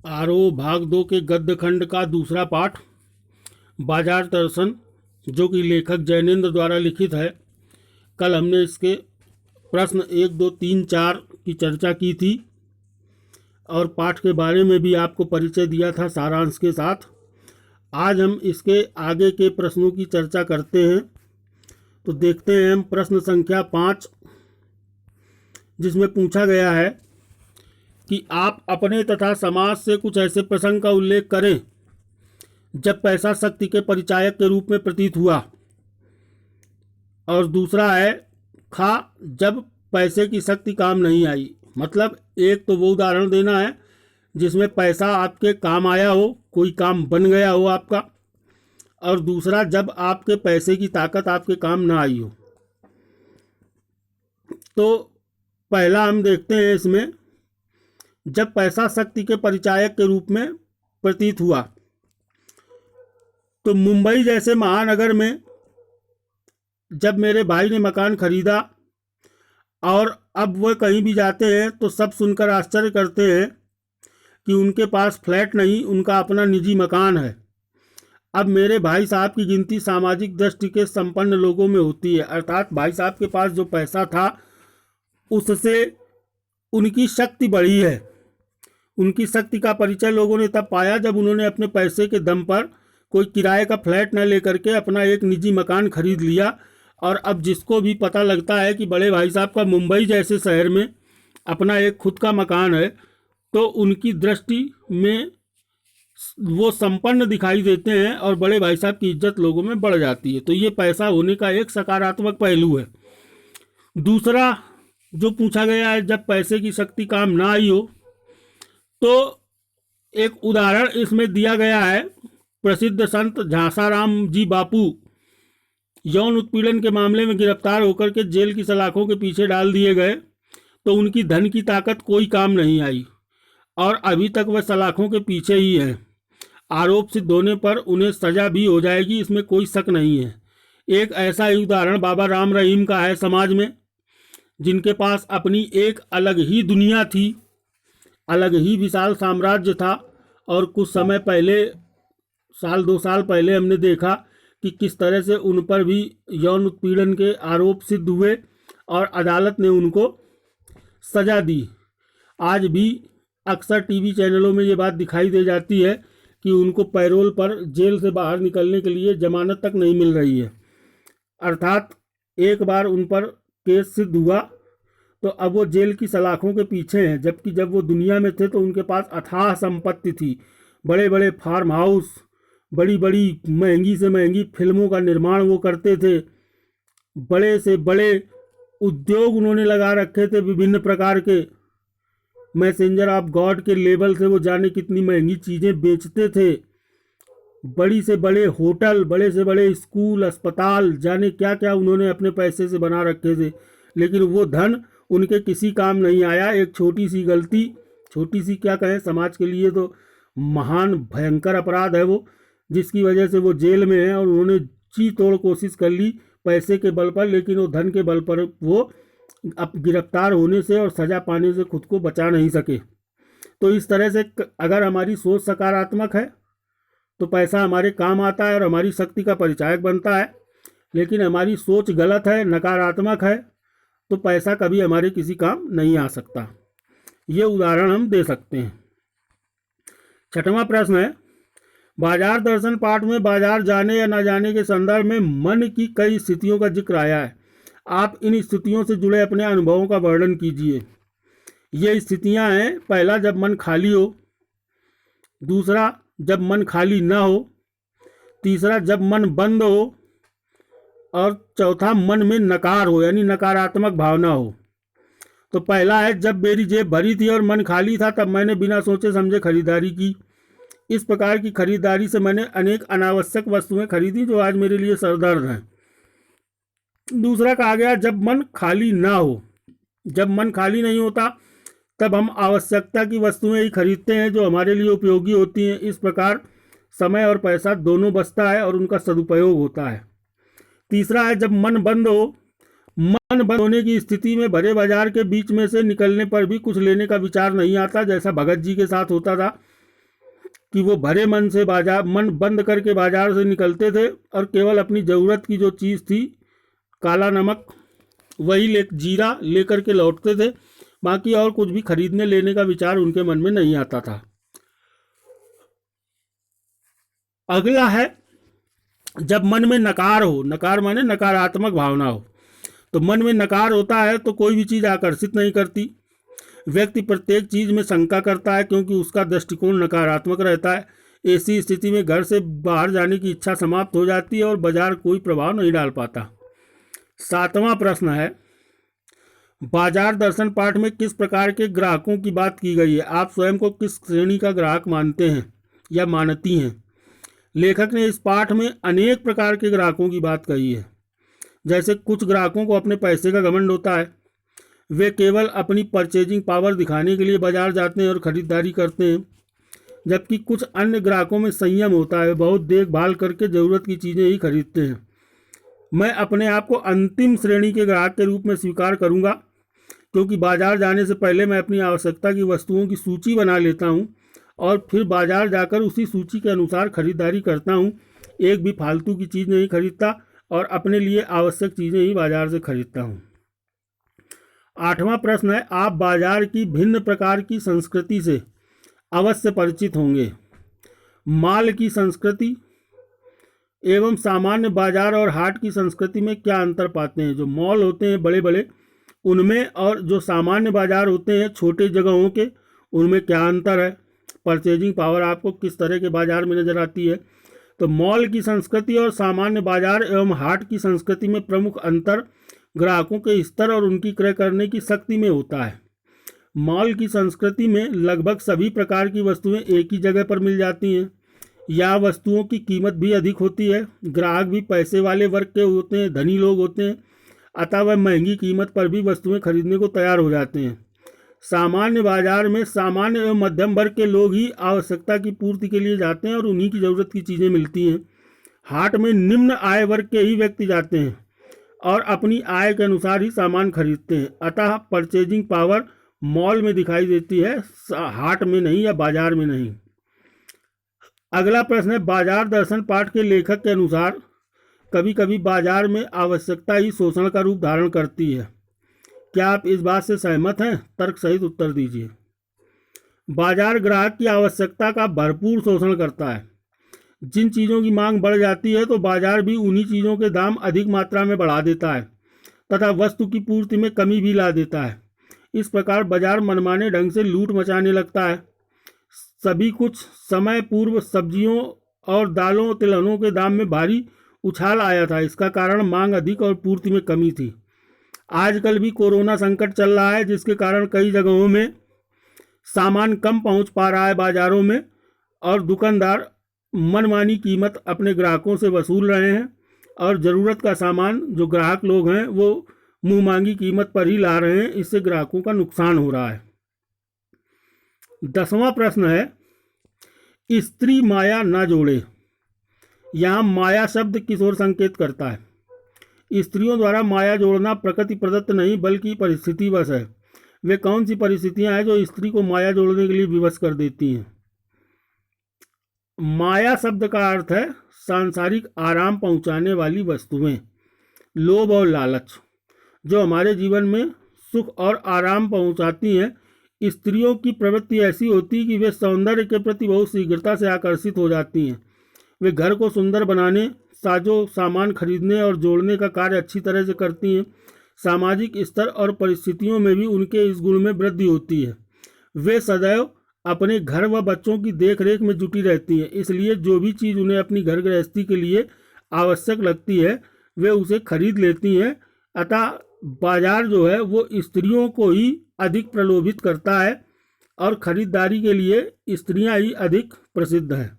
आरोह भाग 2 के गद्य खंड का दूसरा पाठ बाजार दर्शन, जो कि लेखक जैनेन्द्र द्वारा लिखित है। कल हमने इसके प्रश्न 1, 2, 3, 4 की चर्चा की थी और पाठ के बारे में भी आपको परिचय दिया था सारांश के साथ। आज हम इसके आगे के प्रश्नों की चर्चा करते हैं। तो देखते हैं हम प्रश्न संख्या 5, जिसमें पूछा गया है कि आप अपने तथा समाज से कुछ ऐसे प्रसंग का उल्लेख करें जब पैसा शक्ति के परिचायक के रूप में प्रतीत हुआ। और दूसरा है जब पैसे की शक्ति काम नहीं आई। मतलब एक तो वो उदाहरण देना है जिसमें पैसा आपके काम आया हो, कोई काम बन गया हो आपका, और दूसरा जब आपके पैसे की ताकत आपके काम ना आई हो। तो पहला हम देखते हैं इसमें, जब पैसा शक्ति के परिचायक के रूप में प्रतीत हुआ। तो मुंबई जैसे महानगर में जब मेरे भाई ने मकान खरीदा और अब वह कहीं भी जाते हैं तो सब सुनकर आश्चर्य करते हैं कि उनके पास फ्लैट नहीं, उनका अपना निजी मकान है। अब मेरे भाई साहब की गिनती सामाजिक दृष्टि के संपन्न लोगों में होती है, अर्थात भाई साहब के पास जो पैसा था उससे उनकी शक्ति बढ़ी है। उनकी शक्ति का परिचय लोगों ने तब पाया जब उन्होंने अपने पैसे के दम पर कोई किराए का फ्लैट न लेकर के अपना एक निजी मकान खरीद लिया। और अब जिसको भी पता लगता है कि बड़े भाई साहब का मुंबई जैसे शहर में अपना एक खुद का मकान है, तो उनकी दृष्टि में वो संपन्न दिखाई देते हैं और बड़े भाई साहब की इज्जत लोगों में बढ़ जाती है। तो ये पैसा होने का एक सकारात्मक पहलू है। दूसरा जो पूछा गया है, जब पैसे की शक्ति काम ना आई हो, तो एक उदाहरण इसमें दिया गया है। प्रसिद्ध संत झांसाराम जी बापू यौन उत्पीड़न के मामले में गिरफ्तार होकर के जेल की सलाखों के पीछे डाल दिए गए, तो उनकी धन की ताकत कोई काम नहीं आई और अभी तक वह सलाखों के पीछे ही है। आरोप सिद्ध होने पर उन्हें सजा भी हो जाएगी, इसमें कोई शक नहीं है। एक ऐसा ही उदाहरण बाबा राम रहीम का है समाज में, जिनके पास अपनी एक अलग ही दुनिया थी, अलग ही विशाल साम्राज्य था। और कुछ समय पहले, 1-2 साल पहले हमने देखा कि किस तरह से उन पर भी यौन उत्पीड़न के आरोप सिद्ध हुए और अदालत ने उनको सजा दी। आज भी अक्सर टीवी चैनलों में ये बात दिखाई दे जाती है कि उनको पैरोल पर जेल से बाहर निकलने के लिए जमानत तक नहीं मिल रही है। अर्थात एक बार उन पर केस सिद्ध हुआ तो अब वो जेल की सलाखों के पीछे हैं, जबकि जब वो दुनिया में थे तो उनके पास अथाह संपत्ति थी। बड़े बड़े फार्म हाउस, बड़ी बड़ी महंगी से महंगी फिल्मों का निर्माण वो करते थे, बड़े से बड़े उद्योग उन्होंने लगा रखे थे, विभिन्न प्रकार के मैसेंजर ऑफ गॉड के लेवल से वो जाने कितनी महंगी चीज़ें बेचते थे। बड़ी से बड़े होटल, बड़े से बड़े स्कूल, अस्पताल, जाने क्या क्या उन्होंने अपने पैसे से बना रखे थे। लेकिन वो धन उनके किसी काम नहीं आया। एक छोटी सी गलती, छोटी सी क्या कहें, समाज के लिए तो महान भयंकर अपराध है वो, जिसकी वजह से वो जेल में है। और उन्होंने जी तोड़ कोशिश कर ली पैसे के बल पर, लेकिन वो धन के बल पर वो अब गिरफ्तार होने से और सज़ा पाने से खुद को बचा नहीं सके। तो इस तरह से अगर हमारी सोच सकारात्मक है तो पैसा हमारे काम आता है और हमारी शक्ति का परिचायक बनता है। लेकिन हमारी सोच गलत है, नकारात्मक है, तो पैसा कभी हमारे किसी काम नहीं आ सकता। ये उदाहरण हम दे सकते हैं। 6वां प्रश्न है, बाजार दर्शन पाठ में बाजार जाने या न जाने के संदर्भ में मन की कई स्थितियों का जिक्र आया है। आप इन स्थितियों से जुड़े अपने अनुभवों का वर्णन कीजिए। ये स्थितियां हैं, पहला जब मन खाली हो, दूसरा जब मन खाली ना हो, तीसरा जब मन बंद हो, और चौथा मन में नकार हो, यानी नकारात्मक भावना हो। तो पहला है, जब मेरी जेब भरी थी और मन खाली था तब मैंने बिना सोचे समझे खरीदारी की। इस प्रकार की खरीदारी से मैंने अनेक अनावश्यक वस्तुएं खरीदी जो आज मेरे लिए सरदर्द हैं। दूसरा कहा गया, जब मन खाली ना हो। जब मन खाली नहीं होता तब हम आवश्यकता की वस्तुएं ही खरीदते हैं जो हमारे लिए उपयोगी होती हैं। इस प्रकार समय और पैसा दोनों बचता है और उनका सदुपयोग होता है। तीसरा है, जब मन बंद हो। मन बंद होने की स्थिति में भरे बाजार के बीच में से निकलने पर भी कुछ लेने का विचार नहीं आता, जैसा भगत जी के साथ होता था। कि वो भरे मन बंद करके बाजार से निकलते थे और केवल अपनी ज़रूरत की जो चीज़ थी, काला नमक, वही जीरा लेकर के लौटते थे। बाकी और कुछ भी खरीदने लेने का विचार उनके मन में नहीं आता था। अगला है, जब मन में नकार हो, नकार माने नकारात्मक भावना हो, तो मन में नकार होता है तो कोई भी चीज़ आकर्षित नहीं करती। व्यक्ति प्रत्येक चीज़ में शंका करता है क्योंकि उसका दृष्टिकोण नकारात्मक रहता है। ऐसी स्थिति में घर से बाहर जाने की इच्छा समाप्त हो जाती है और बाजार कोई प्रभाव नहीं डाल पाता। 7वां प्रश्न है, बाजार दर्शन पाठ में किस प्रकार के ग्राहकों की बात की गई है? आप स्वयं को किस श्रेणी का ग्राहक मानते हैं या मानती हैं? लेखक ने इस पाठ में अनेक प्रकार के ग्राहकों की बात कही है। जैसे कुछ ग्राहकों को अपने पैसे का घमंड होता है, वे केवल अपनी परचेजिंग पावर दिखाने के लिए बाजार जाते हैं और ख़रीदारी करते हैं। जबकि कुछ अन्य ग्राहकों में संयम होता है, बहुत देखभाल करके ज़रूरत की चीज़ें ही खरीदते हैं। मैं अपने आप को अंतिम श्रेणी के ग्राहक के रूप में स्वीकार करूंगा, क्योंकि बाजार जाने से पहले मैं अपनी आवश्यकता की वस्तुओं की सूची बना लेता हूं और फिर बाजार जाकर उसी सूची के अनुसार खरीदारी करता हूं। एक भी फालतू की चीज़ नहीं खरीदता और अपने लिए आवश्यक चीज़ें ही बाजार से खरीदता हूं। 8वां प्रश्न है, आप बाजार की भिन्न प्रकार की संस्कृति से अवश्य परिचित होंगे। माल की संस्कृति एवं सामान्य बाजार और हाट की संस्कृति में क्या अंतर पाते हैं? जो मॉल होते हैं बड़े बड़े, उनमें और जो सामान्य बाजार होते हैं छोटे जगहों के, उनमें क्या अंतर है? परचेजिंग पावर आपको किस तरह के बाजार में नज़र आती है? तो मॉल की संस्कृति और सामान्य बाजार एवं हाट की संस्कृति में प्रमुख अंतर ग्राहकों के स्तर और उनकी क्रय करने की शक्ति में होता है। मॉल की संस्कृति में लगभग सभी प्रकार की वस्तुएं एक ही जगह पर मिल जाती हैं। या वस्तुओं की कीमत भी अधिक होती है। ग्राहक भी पैसे वाले वर्ग के होते हैं, धनी लोग होते हैं, अतः वह महंगी कीमत पर भी वस्तुएं खरीदने को तैयार हो जाते हैं। सामान्य बाजार में सामान्य एवं मध्यम वर्ग के लोग ही आवश्यकता की पूर्ति के लिए जाते हैं और उन्हीं की ज़रूरत की चीज़ें मिलती हैं। हाट में निम्न आय वर्ग के ही व्यक्ति जाते हैं और अपनी आय के अनुसार ही सामान खरीदते हैं। अतः परचेजिंग पावर मॉल में दिखाई देती है, हाट में नहीं या बाजार में नहीं। अगला प्रश्न है, बाजार दर्शन पाठ के लेखक के अनुसार कभी कभी बाजार में आवश्यकता ही शोषण का रूप धारण करती है। क्या आप इस बात से सहमत हैं? तर्क सहित उत्तर दीजिए। बाजार ग्राहक की आवश्यकता का भरपूर शोषण करता है। जिन चीज़ों की मांग बढ़ जाती है तो बाजार भी उन्हीं चीज़ों के दाम अधिक मात्रा में बढ़ा देता है तथा वस्तु की पूर्ति में कमी भी ला देता है। इस प्रकार बाजार मनमाने ढंग से लूट मचाने लगता है। सभी कुछ समय पूर्व सब्जियों और दालों तिलहनों के दाम में भारी उछाल आया था। इसका कारण मांग अधिक और पूर्ति में कमी थी। आजकल भी कोरोना संकट चल रहा है, जिसके कारण कई जगहों में सामान कम पहुंच पा रहा है बाजारों में और दुकानदार मनमानी कीमत अपने ग्राहकों से वसूल रहे हैं और ज़रूरत का सामान जो ग्राहक लोग हैं वो मुँह मांगी कीमत पर ही ला रहे हैं। इससे ग्राहकों का नुकसान हो रहा है। 10वां प्रश्न है, स्त्री माया ना जोड़े। यहाँ माया शब्द किस ओर संकेत करता है? स्त्रियों द्वारा माया जोड़ना प्रकृति प्रदत्त नहीं बल्कि परिस्थितिवश है। वे कौन सी परिस्थितियां हैं जो स्त्री को माया जोड़ने के लिए विवश कर देती हैं? माया शब्द का अर्थ है सांसारिक आराम पहुंचाने वाली वस्तुएं। लोभ और लालच जो हमारे जीवन में सुख और आराम पहुंचाती हैं। स्त्रियों की प्रवृत्ति ऐसी होती है कि वे सौंदर्य के प्रति बहुत शीघ्रता से आकर्षित हो जाती हैं। वे घर को सुंदर बनाने, साजो सामान खरीदने और जोड़ने का कार्य अच्छी तरह से करती हैं। सामाजिक स्तर और परिस्थितियों में भी उनके इस गुण में वृद्धि होती है। वे सदैव अपने घर व बच्चों की देखरेख में जुटी रहती हैं। इसलिए जो भी चीज़ उन्हें अपनी घर गृहस्थी के लिए आवश्यक लगती है वे उसे खरीद लेती हैं। अतः बाजार जो है वो स्त्रियों को ही अधिक प्रलोभित करता है और ख़रीदारी के लिए स्त्रियां ही अधिक प्रसिद्ध हैं।